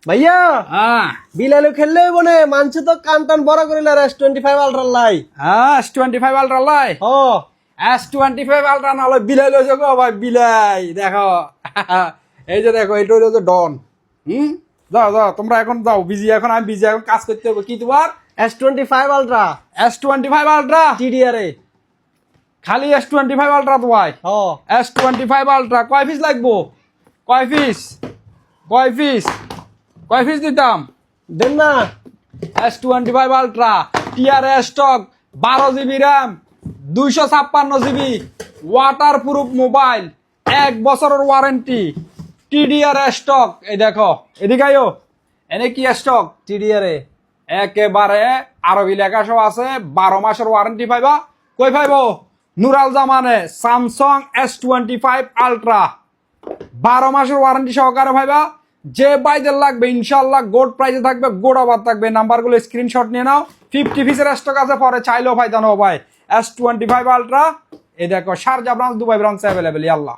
ভাইয়া বিলালো খেললে বনে মানছে তো কান টান বড় করিল S25 আলট্রা লাই S25 আলট্রা লাই ও S25 আলট্রা না হলে বিলাই লইছো গো ভাই বিলাই দেখো এই যে দেখো এটা হলো যে ডন যাও যাও তোমরা এখন যাও বিজি এখন আমি বিজি এখন কাজ করতে হবে কি তোমার S25 ultra S25 ultra TDR এ খালি S25 আলট্রা তো ভাই ও S25 আলট্রা কয় পিস লাগবো কয় পিস কয় পিস কয় পিস দিতাম দেন না S25 ultra TRA stock 12 GB RAM 256 GB water proof mobile 1 বছরের ওয়ারেন্টি টিডিআর স্টক এই দেখো এদিকে আইও এনে কি স্টক TDR এ একেবারে আরবি লেখা সব আছে 12 মাসের ওয়ারেন্টি পাইবা কই পাইবো নুরাল জামানে স্যামসাং S25 আলট্রা 12 মাসের ওয়ারেন্টি সহকারে পাইবা যে বাইদের লাগবে ইনশাআল্লাহ গোড প্রাইসে থাকবে গোড আবার থাকবে নাম্বারগুলো স্ক্রিনশট নিয়ে নাও 50 পিসের স্টক আছে পরে চাইলেও ফায়দা নাও ভাই S25 আলট্রা এই দেখো Sharjah branch Dubai branch available আল্লাহ